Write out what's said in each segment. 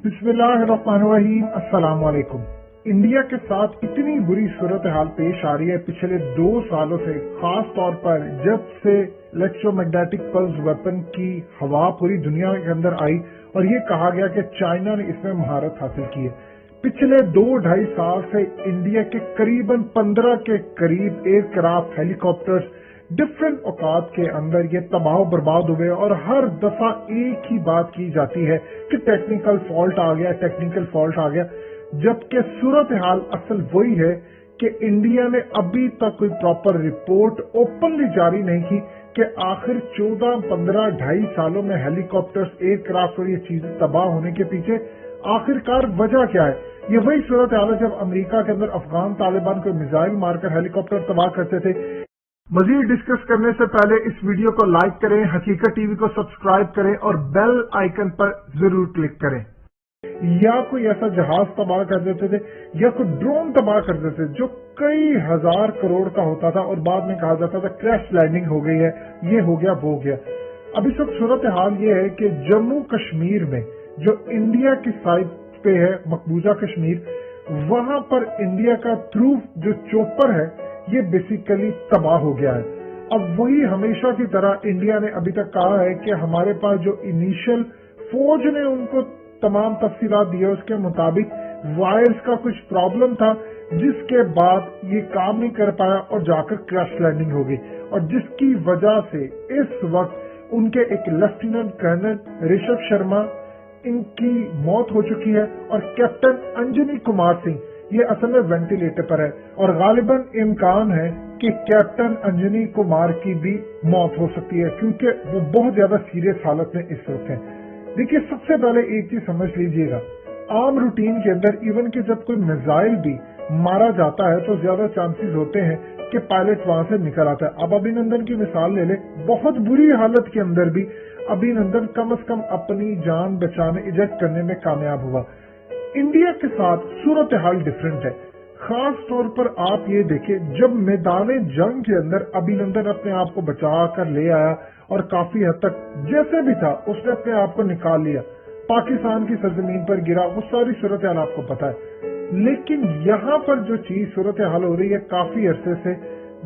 बिस्मिल्लाहिर्रहमानिर्रहीम। अस्सलाम वालेकुम। इंडिया के साथ इतनी बुरी सूरत हाल पेश आ रही है पिछले 2 सालों से, खास तौर पर जब से इलेक्ट्रोमैग्नेटिक पल्स वेपन की हवा पूरी दुनिया के अंदर आई और ये कहा गया कि चाइना ने इसमें महारत हासिल की है। पिछले 2-2.5 साल से इंडिया के करीबन 15 के करीब एयरक्राफ्ट, हेलीकॉप्टर्स डिफरेंट औकात के अंदर ये तबाह बर्बाद हुए और हर दफा एक ही बात की जाती है कि टेक्निकल फॉल्ट आ गया, जबकि सूरत हाल असल वही है कि इंडिया ने अभी तक कोई प्रॉपर रिपोर्ट ओपनली जारी नहीं की कि आखिर 14-15-2.5 सालों में हेलीकॉप्टर्स, एयरक्राफ्ट और ये चीजें तबाह होने के पीछे आखिरकार वजह क्या है। ये वही सूरत हाल है जब अमेरिका के अंदर अफगान तालिबान को मिसाइल मारकर हेलीकॉप्टर तबाह करते थे। मजीद डिस्कस करने से पहले इस वीडियो को लाइक करें, हकीकत टीवी को सब्सक्राइब करें और बेल आइकन पर जरूर क्लिक करें। या कोई ऐसा जहाज तबाह कर देते थे या कोई ड्रोन तबाह कर देते थे जो कई हजार करोड़ का होता था और बाद में कहा जाता था क्रैश लैंडिंग हो गई है, ये हो गया, वो हो गया। अब इस वक्त सूरत हाल ये है कि जम्मू कश्मीर में जो इंडिया की साइड पे है, मकबूजा कश्मीर, वहां पर इंडिया का थ्रू जो चोपर है ये बेसिकली तबाह हो गया है। अब वही हमेशा की तरह इंडिया ने अभी तक कहा है कि हमारे पास जो इनिशियल फौज ने उनको तमाम तफसीलात दी है उसके मुताबिक वायर्स का कुछ प्रॉब्लम था, जिसके बाद ये काम नहीं कर पाया और जाकर क्रैश लैंडिंग हो गई और जिसकी वजह से इस वक्त उनके एक लेफ्टिनेंट कर्नल ऋषभ शर्मा, इनकी मौत हो चुकी है और कैप्टन अंजनी कुमार सिंह ये असल में वेंटिलेटर पर है और गालिबन इम्कान है कि कैप्टन अंजनी कुमार की भी मौत हो सकती है क्योंकि वो बहुत ज्यादा सीरियस हालत में इस वक्त है। देखिए, सबसे पहले एक चीज समझ लीजिएगा, आम रूटीन के अंदर इवन कि जब कोई मिसाइल भी मारा जाता है तो ज्यादा चांसेस होते हैं कि पायलट वहां से निकल आता है। अब अभिनंदन की मिसाल ले ले, बहुत बुरी हालत के अंदर भी अभिनंदन कम से कम अपनी जान बचाने, इजेक्ट करने में कामयाब हुआ। इंडिया के साथ सूरत हाल डिफरेंट है। खास तौर पर आप ये देखें, जब मैदान जंग के अंदर अभिनंदन अपने आप को बचा कर ले आया और काफी हद तक जैसे भी था उसने अपने आप को निकाल लिया, पाकिस्तान की सरजमीन पर गिरा, वो सारी सूरत हाल आपको पता है। लेकिन यहाँ पर जो चीज सूरत हाल हो रही है काफी अरसे से,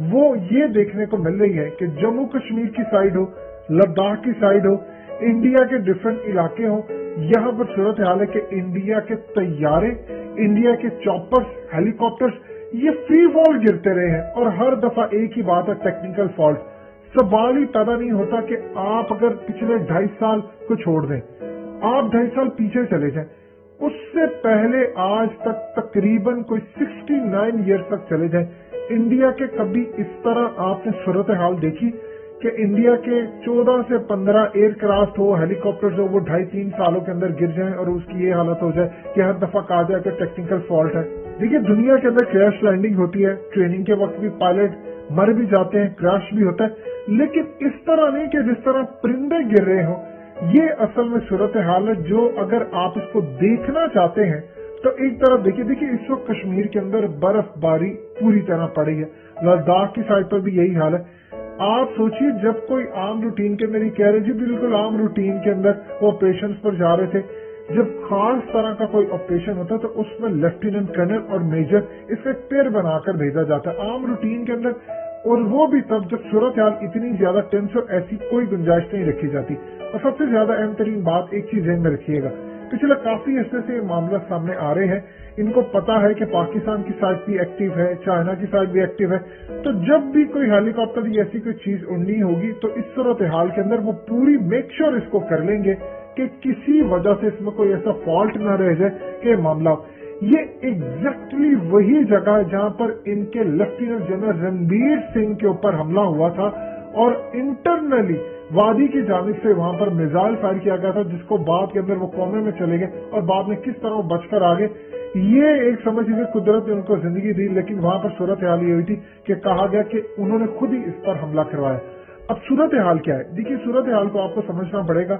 वो ये देखने को मिल रही है कि जम्मू कश्मीर की साइड हो, लद्दाख की साइड हो, इंडिया के डिफरेंट इलाके हो, यहाँ पर सूरत हाल है कि इंडिया के तैयारे, इंडिया के चॉपर्स, हेलीकॉप्टर्स ये फ्री फॉल गिरते रहे हैं और हर दफा एक ही बात है, टेक्निकल फॉल्ट। सवाल ही पैदा नहीं होता कि आप अगर पिछले 2.5 साल को छोड़ दें, आप 2.5 साल पीछे चले जाएं, उससे पहले आज तक तकरीबन कोई 69 ईयर्स तक चले जाएं, इंडिया के कभी इस तरह आपने सूरत हाल देखी कि इंडिया के 14 से 15 एयरक्राफ्ट हो, हेलीकॉप्टर्स हो, वो 2.5-3 सालों के अंदर गिर जाएं और उसकी ये हालत हो जाए कि हर दफा कहा जाए कि टेक्निकल फॉल्ट है। देखिए, दुनिया के अंदर क्रैश लैंडिंग होती है, ट्रेनिंग के वक्त भी पायलट मर भी जाते हैं, क्रैश भी होता है, लेकिन इस तरह नहीं कि जिस तरह परिंदे गिर रहे हो। ये असल में सूरत हाल है जो अगर आप इसको देखना चाहते हैं तो एक तरफ देखिए, इस वक्त कश्मीर के अंदर बर्फबारी पूरी तरह पड़ी है, लद्दाख की साइड पर भी यही हाल है। आप सोचिए, जब कोई आम रूटीन के अंदर ही कह रहे जी बिल्कुल आम रूटीन के अंदर वो ऑपरेशन पर जा रहे थे, जब खास तरह का कोई ऑपरेशन होता है तो उसमें लेफ्टिनेंट कर्नल और मेजर इसका पेयर बनाकर भेजा जाता है आम रूटीन के अंदर, और वो भी तब जब सूरत हाल इतनी ज्यादा टेंस और ऐसी कोई गुंजाइश नहीं रखी जाती। और सबसे ज्यादा अहम तरीन बात एक चीज ध्यान में रखिएगा, पिछले काफी अरसे से मामला सामने आ रहे हैं, इनको पता है कि पाकिस्तान की साइड भी एक्टिव है, चाइना की साइड भी एक्टिव है, तो जब भी कोई हेलीकॉप्टर या ऐसी कोई चीज उड़नी होगी तो इस सूरत हाल के अंदर वो पूरी मेक श्योर इसको कर लेंगे कि किसी वजह से इसमें कोई ऐसा फॉल्ट न रह जाए कि मामला हो। ये एग्जैक्टली वही जगह है जहां पर इनके लेफ्टिनेंट जनरल रणबीर सिंह के ऊपर हमला हुआ था और इंटरनली वादी की जानिब से वहां पर मिसाइल फायर किया गया था, जिसको बाद के अंदर वो कोमे में चले गए और बाद में किस तरह वो बचकर आ गए, ये एक समझ लीजिए कुदरत ने उनको जिंदगी दी। लेकिन वहां पर सूरत हाल ये हुई थी कि कहा गया कि उन्होंने खुद ही इस पर हमला करवाया। अब सूरत हाल क्या है, देखिए सूरत हाल को आपको समझना पड़ेगा।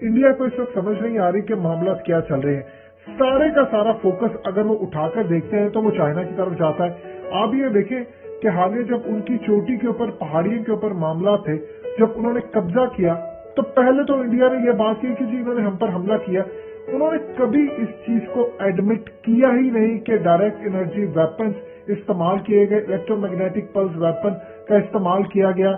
इंडिया को इस वक्त समझ नहीं आ रही कि मामला क्या चल रहे हैं। सारे का सारा फोकस अगर वो उठाकर देखते हैं तो वो चाइना की तरफ जाता है। आप ये देखें कि हाल जब उनकी चोटी के ऊपर, पहाड़ियों के ऊपर मामला थे, जब उन्होंने कब्जा किया तो पहले तो इंडिया ने यह बात की कि जी इन्होंने हम पर हमला किया, انہوں نے کبھی اس چیز کو ایڈمٹ کیا ہی نہیں کہ ڈائریکٹ انرجی ویپنز استعمال کیے گئے، الیکٹرو میگنیٹک پلس ویپن کا استعمال کیا گیا،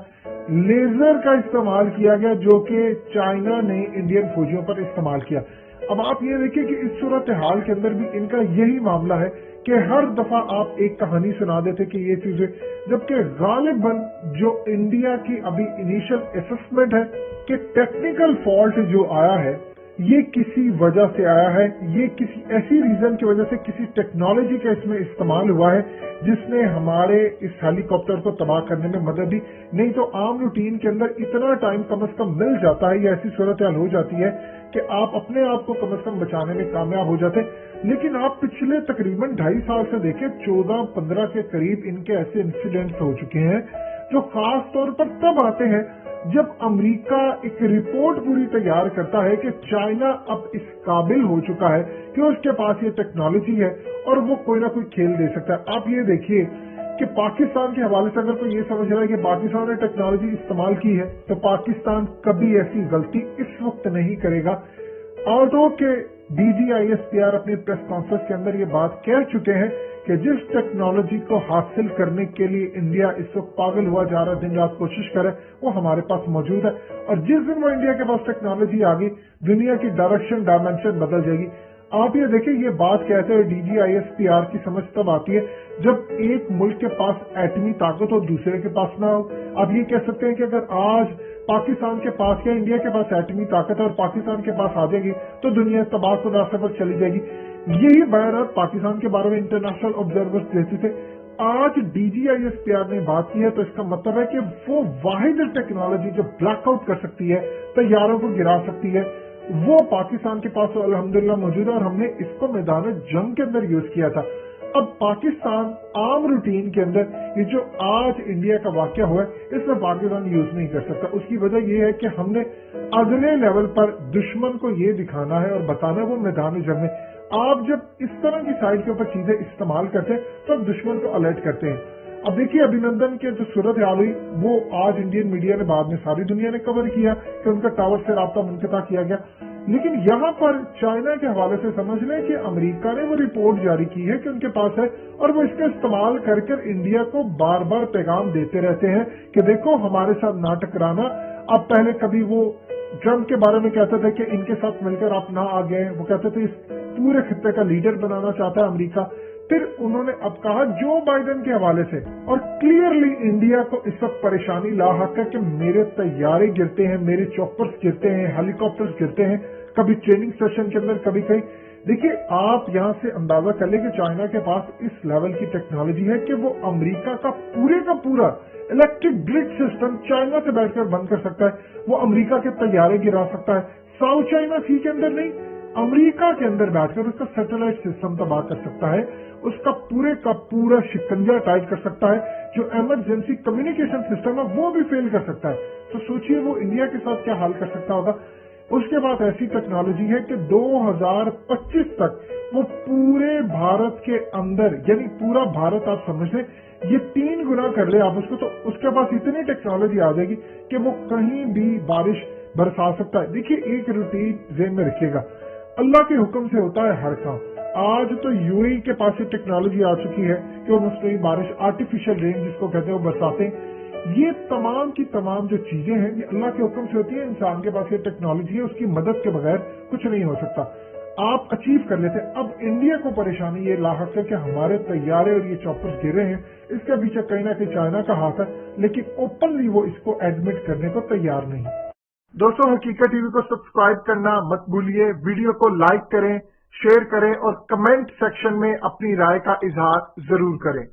لیزر کا استعمال کیا گیا جو کہ چائنا نے انڈین فوجیوں پر استعمال کیا۔ اب آپ یہ دیکھیں کہ اس صورتحال کے اندر بھی ان کا یہی معاملہ ہے کہ ہر دفعہ آپ ایک کہانی سنا دیتے کہ یہ چیزیں، جبکہ غالباً جو انڈیا کی ابھی انیشل اسسمنٹ ہے کہ ٹیکنیکل فالٹ جو آیا ہے یہ کسی وجہ سے آیا ہے، یہ کسی ایسی ریزن کی وجہ سے، کسی ٹیکنالوجی کا اس میں استعمال ہوا ہے جس نے ہمارے اس ہیلی کاپٹر کو تباہ کرنے میں مدد دی، نہیں تو عام روٹین کے اندر اتنا ٹائم کم از کم مل جاتا ہے یا ایسی صورتحال ہو جاتی ہے کہ آپ اپنے آپ کو کم از کم بچانے میں کامیاب ہو جاتے۔ لیکن آپ پچھلے تقریباً 2.5 سال سے دیکھیں 14-15 کے قریب ان کے ایسے انسیڈنٹس ہو چکے ہیں جو خاص طور پر تب آتے ہیں جب امریکہ ایک رپورٹ پوری تیار کرتا ہے کہ چائنا اب اس قابل ہو چکا ہے کہ اس کے پاس یہ ٹیکنالوجی ہے اور وہ کوئی نہ کوئی کھیل دے سکتا ہے۔ آپ یہ دیکھیے کہ پاکستان کے حوالے سے اگر کوئی یہ سمجھ رہا ہے کہ پاکستان نے ٹیکنالوجی استعمال کی ہے تو پاکستان کبھی ایسی غلطی اس وقت نہیں کرے گا۔ آلٹو کے DGISPR اپنی پریس کانفرنس کے اندر یہ بات کہہ چکے ہیں کہ جس ٹیکنالوجی کو حاصل کرنے کے لیے انڈیا اس وقت پاگل ہوا جا رہا ہے، دن رات کوشش کرے، وہ ہمارے پاس موجود ہے، اور جس دن وہ انڈیا کے پاس ٹیکنالوجی آ گئی دنیا کی ڈائمنشن بدل جائے گی۔ آپ یہ دیکھیں یہ بات کہتے ہوئے DGISPR کی سمجھ تب آتی ہے جب ایک ملک کے پاس ایٹمی طاقت ہو دوسرے کے پاس نہ ہو۔ آپ یہ کہہ سکتے ہیں کہ اگر آج پاکستان کے پاس یا انڈیا کے پاس ایٹمی طاقت ہے اور پاکستان کے پاس آ جائے گی تو دنیا تباہ کو راستے پر چلی جائے گی۔ یہی بیانات پاکستان کے بارے میں انٹرنیشنل آبزرورز دیتے تھے۔ آج DGISPR نے بات کی ہے تو اس کا مطلب ہے کہ وہ واحد ٹیکنالوجی جو بلیک آؤٹ کر سکتی ہے، طیاروں کو گرا سکتی ہے، وہ پاکستان کے پاس الحمدللہ موجود ہے اور ہم نے اس کو میدان جنگ کے اندر یوز کیا تھا۔ اب پاکستان عام روٹین کے اندر یہ جو آج انڈیا کا واقعہ ہوا ہے اس میں پاکستان یوز نہیں کر سکتا۔ اس کی وجہ یہ ہے کہ ہم نے اگلے لیول پر دشمن کو یہ دکھانا ہے اور بتانا ہے وہ میدان جنگ میں۔ آپ جب اس طرح کی سائٹ کے اوپر چیزیں استعمال کرتے ہیں تو آپ دشمن کو الرٹ کرتے ہیں۔ اب دیکھیے ابھینندن کے جو صورتحال ہوئی وہ آج انڈین میڈیا نے بعد میں ساری دنیا نے کور کیا کہ ان کا ٹاور سے رابطہ منقطع کیا گیا، لیکن یہاں پر چائنا کے حوالے سے سمجھ لیں کہ امریکہ نے وہ رپورٹ جاری کی ہے کہ ان کے پاس ہے اور وہ اس کا استعمال کر انڈیا کو بار بار پیغام دیتے رہتے ہیں کہ دیکھو ہمارے ساتھ نہ ٹکرانا۔ اب پہلے کبھی وہ ٹرمپ کے بارے میں کہتے تھے کہ ان کے ساتھ مل کر آپ نہ آ گئے، وہ کہتے تھے اس پورے خطے کا لیڈر بنانا چاہتا ہے امریکہ۔ پھر انہوں نے اب کہا جو بائیڈن کے حوالے سے، اور کلیئرلی انڈیا کو اس وقت پریشانی لاحق ہے کہ میرے طیارے گرتے ہیں، میرے چاپرز گرتے ہیں، ہیلی کاپٹرز گرتے ہیں، کبھی ٹریننگ سیشن کے اندر کبھی کہیں۔ دیکھیے آپ یہاں سے اندازہ کر لیں کہ چائنا کے پاس اس لیول کی ٹیکنالوجی ہے کہ وہ امریکہ کا پورا الیکٹرک گرڈ سسٹم چائنا سے بیٹھ کر بند کر سکتا ہے، وہ امریکہ کے طیارے گرا سکتا ہے، ساؤتھ چائنا سی کے اندر نہیں، امریکہ کے اندر بیٹھ کر اس کا سیٹلائٹ سسٹم تباہ کر سکتا ہے، اس کا پورا شکنجا ٹائٹ کر سکتا ہے، جو ایمرجنسی کمیونیکیشن سسٹم ہے وہ بھی فیل کر سکتا ہے۔ تو سوچئے وہ انڈیا کے ساتھ کیا حال کر سکتا ہوگا۔ اس کے بعد ایسی ٹیکنالوجی ہے کہ 2025 تک وہ پورے بھارت کے اندر، یعنی پورا بھارت آپ سمجھ لیں یہ 3 گنا کر لے آپ اس کو، تو اس کے پاس اتنی ٹیکنالوجی آ جائے گی کہ وہ کہیں بھی بارش برسا سکتا ہے۔ دیکھیے ایک روٹین ذہن میں رکھیے گا، اللہ کے حکم سے ہوتا ہے ہر کام۔ آج تو UAE کے پاس یہ ٹیکنالوجی آ چکی ہے کہ وہ مصنوعی بارش، آرٹیفیشل رین جس کو کہتے ہیں، وہ برساتے ہیں۔ یہ تمام کی تمام جو چیزیں ہیں یہ اللہ کے حکم سے ہوتی ہیں، انسان کے پاس یہ ٹیکنالوجی ہے، اس کی مدد کے بغیر کچھ نہیں ہو سکتا۔ آپ اچیو کر لیتے۔ اب انڈیا کو پریشانی یہ لاحق ہے کہ ہمارے طیارے اور یہ چاپرز گر رہے ہیں، اس کے پیچھے کہیں نہ کہیں چائنا کا ہاتھ ہے، لیکن اوپنلی وہ اس کو ایڈمٹ کرنے کو تیار نہیں۔ دوستوں حقیقت ٹی وی کو سبسکرائب کرنا مت بھولیے، ویڈیو کو لائک کریں، شیئر کریں اور کمنٹ سیکشن میں اپنی رائے کا اظہار ضرور کریں۔